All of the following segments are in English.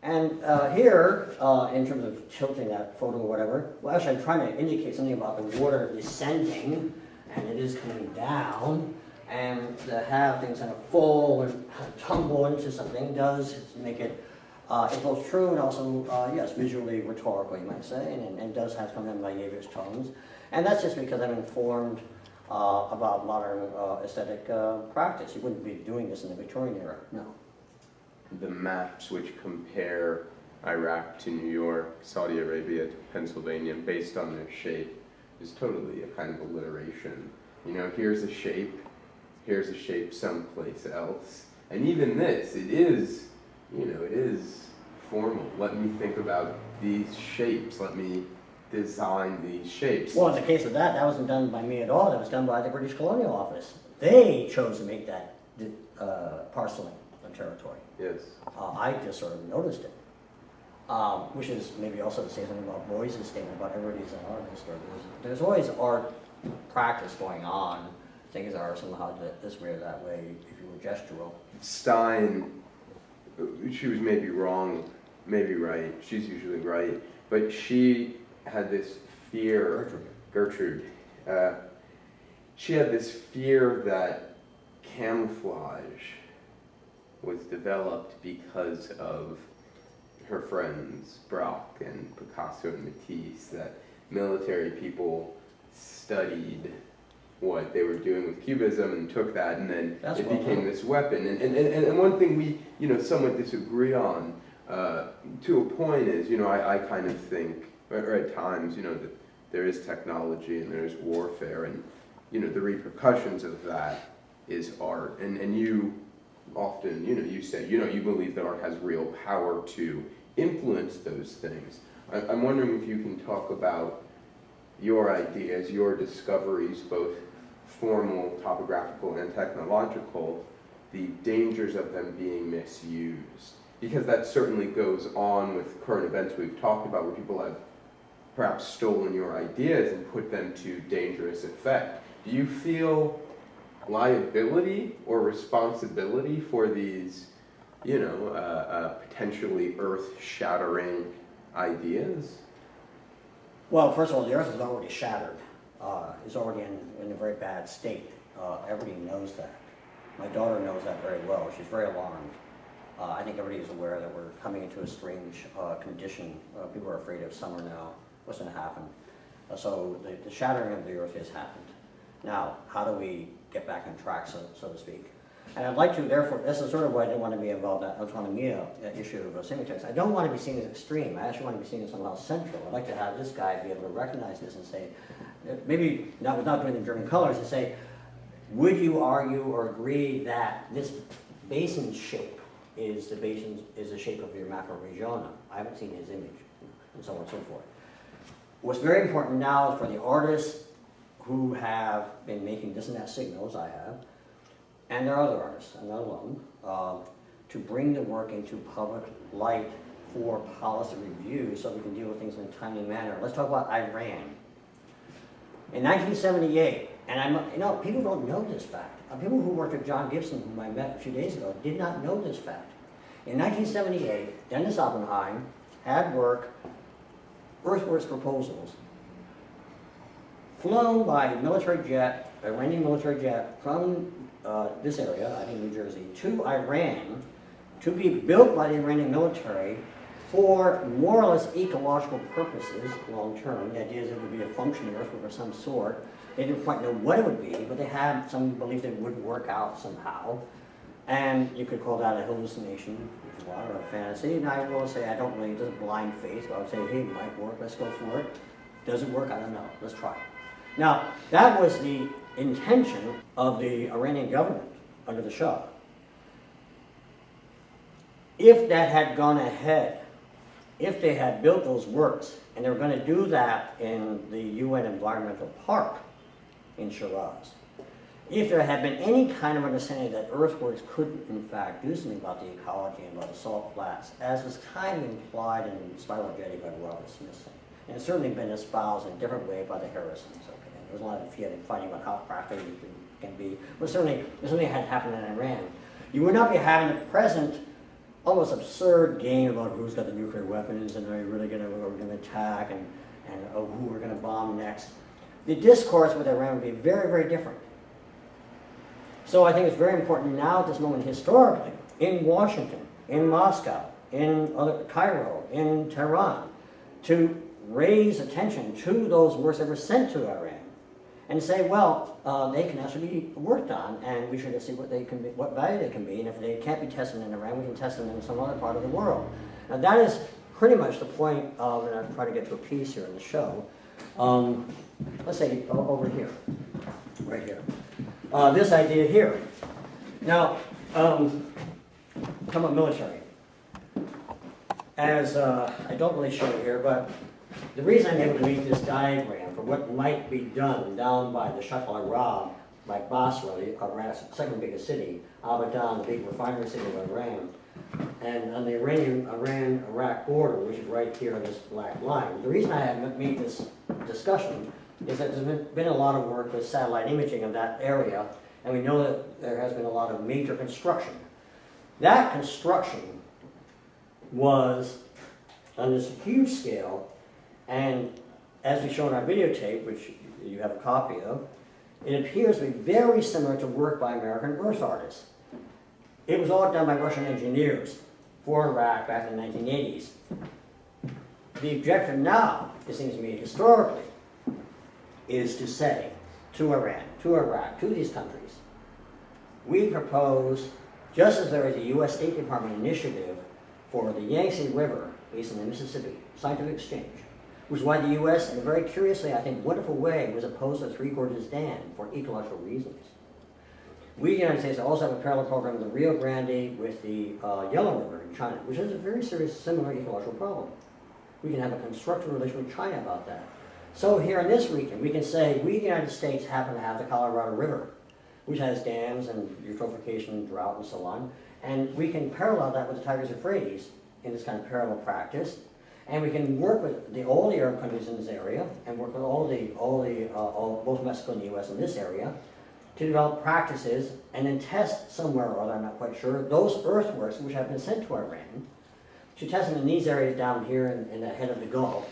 And here, in terms of tilting that photo or whatever, well, actually I'm trying to indicate something about the water descending, and it is coming down, and to have things kind of fall and tumble into something does make it, it's both true and also, yes, visually rhetorical, you might say, and does have some of my Yavish tones. And that's just because I'm informed about modern aesthetic practice. You wouldn't be doing this in the Victorian era, no. The maps which compare Iraq to New York, Saudi Arabia to Pennsylvania based on their shape is totally a kind of alliteration. You know, here's a shape someplace else. And even this, it is, you know, it is formal. Let me think about these shapes. Let me design these shapes. Well, in the case of that, that wasn't done by me at all. That was done by the British Colonial Office. They chose to make that parceling of territory. Yes. I just sort of noticed it, which is maybe also to say something about Boyce's statement about everybody's an artist. Or there's always art practice going on. Things are somehow this way or that way, if you were gestural. Stein, she was maybe wrong, maybe right. She's usually right. But she had this fear, Gertrude, she had this fear that camouflage was developed because of her friends Braque and Picasso and Matisse, that military people studied what they were doing with Cubism and took that, and then it became this weapon. And one thing we, you know, somewhat disagree on to a point is, you know, I kind of think, or at times, you know, that there is technology and there's warfare, and, you know, the repercussions of that is art. And you often, you know, you say, you know, you believe that art has real power to influence those things. I'm wondering if you can talk about your ideas, your discoveries, both formal, topographical, and technological, the dangers of them being misused. Because that certainly goes on with current events we've talked about, where people have perhaps stolen your ideas and put them to dangerous effect. Do you feel liability or responsibility for these, you know, potentially earth-shattering ideas? Well, first of all, the Earth is already shattered. It's already in a very bad state. Everybody knows that. My daughter knows that very well. She's very alarmed. I think everybody is aware that we're coming into a strange condition. People are afraid of summer now. What's going to happen? So the shattering of the Earth has happened. Now, how do we get back on track, so to speak? And I'd like to, therefore, this is sort of why I didn't want to be involved in that autonomia issue of semitext. I don't want to be seen as extreme. I actually want to be seen as somehow central. I'd like to have this guy be able to recognize this and say, maybe not without doing the German colors, and say, would you argue or agree that this basin shape is the shape of your macroregion? I haven't seen his image, and so on and so forth. What's very important now is for the artists who have been making this and that signals, I have, and there are other artists, I'm not alone, to bring the work into public light for policy review so we can deal with things in a timely manner. Let's talk about Iran. In 1978, and you know, people don't know this fact. People who worked with John Gibson, whom I met a few days ago, did not know this fact. In 1978, Dennis Oppenheim had work, earthworks proposals, flown by military jet, Iranian military jet, from this area, I think New Jersey, to Iran, to be built by the Iranian military for more or less ecological purposes, long term. The idea is it would be a functioning earthwork of some sort. They didn't quite know what it would be, but they had some belief that it would work out somehow. And you could call that a hallucination, if you want, or a fantasy. And I will say, I don't really, it doesn't blind faith, but I would say, hey, it might work, let's go for it. Does it work? I don't know. Let's try it. Now, that was the intention of the Iranian government under the Shah. If that had gone ahead, if they had built those works, and they were going to do that in the UN Environmental Park in Shiraz, if there had been any kind of understanding that earthworks could, in fact, do something about the ecology and about the salt flats, as was kind of implied in Spiral Jetty by Robert Smithson, and it's certainly been espoused in a different way by the Harrisons. Okay? There was a lot of fighting about how practical it can be, but certainly had happened in Iran. You would not be having the present almost absurd game about who's got the nuclear weapons and are you really we're going to attack and who we're going to bomb next. The discourse with Iran would be very, very different. So I think it's very important now at this moment historically, in Washington, in Moscow, in Cairo, in Tehran, to raise attention to those works that were sent to Iran and say, well, they can actually be worked on and we should see what they can be, what value they can be, and if they can't be tested in Iran, we can test them in some other part of the world. Now that is pretty much the point of, and I'll try to get to a piece here in the show, let's say over here, right here. This idea here. Now, come on, military. As I don't really show it here, but the reason I'm able to make this diagram for what might be done down by the Shatt al-Arab, by Basra, Iran's second biggest city, Abadan, the big refinery city of Iran, and on the Iran-Iraq border, which is right here on this black line. The reason I have made this discussion is that there's been a lot of work with satellite imaging of that area, and we know that there has been a lot of major construction. That construction was on this huge scale, and as we show in our videotape, which you have a copy of, it appears to be very similar to work by American earth artists. It was all done by Russian engineers for Iraq back in the 1980s. The objective now, it seems to me historically, is to say to Iran, to Iraq, to these countries, we propose, just as there is a U.S. State Department initiative for the Yangtze River Basin in the Mississippi, scientific exchange, which is why the U.S., in a very curiously, I think, wonderful way, was opposed to Three Gorges Dam for ecological reasons. We, the United States, also have a parallel program with the Rio Grande with the Yellow River in China, which is a very serious, similar ecological problem. We can have a constructive relation with China about that. So here in this region, we can say, we, the United States, happen to have the Colorado River, which has dams and eutrophication, drought, and so on. And we can parallel that with the Tigris-Euphrates in this kind of parallel practice. And we can work with all the Arab countries in this area, and work with both Mexico and the U.S. in this area, to develop practices and then test somewhere or other, I'm not quite sure, those earthworks which have been sent to Iran, to test them in these areas down here in the head of the Gulf,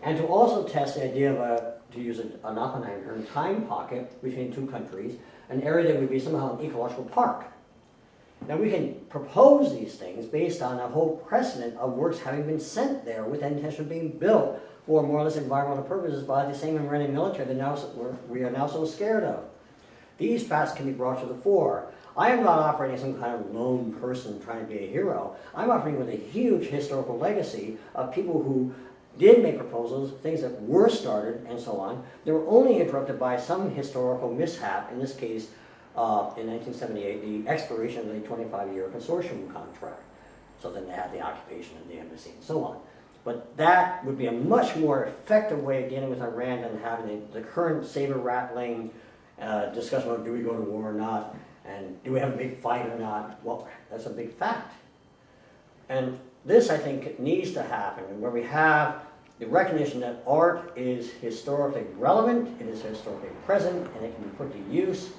and to also test the idea of, to use an Oppenheimer term, time pocket between two countries, an area that would be somehow an ecological park. Now we can propose these things based on a whole precedent of works having been sent there with the intention of being built for more or less environmental purposes by the same Iranian military that we are now so scared of. These facts can be brought to the fore. I am not operating as some kind of lone person trying to be a hero. I'm operating with a huge historical legacy of people who did make proposals, things that were started, and so on. They were only interrupted by some historical mishap, in this case, in 1978, the expiration of the 25-year consortium contract. So then they had the occupation of the embassy and so on. But that would be a much more effective way of dealing with Iran than having the current saber-rattling discussion about do we go to war or not, and do we have a big fight or not. Well, that's a big fact. And this, I think, needs to happen, where we have the recognition that art is historically relevant, it is historically present, and it can be put to use.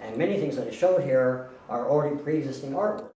And many things that I showed here are already pre-existing artwork.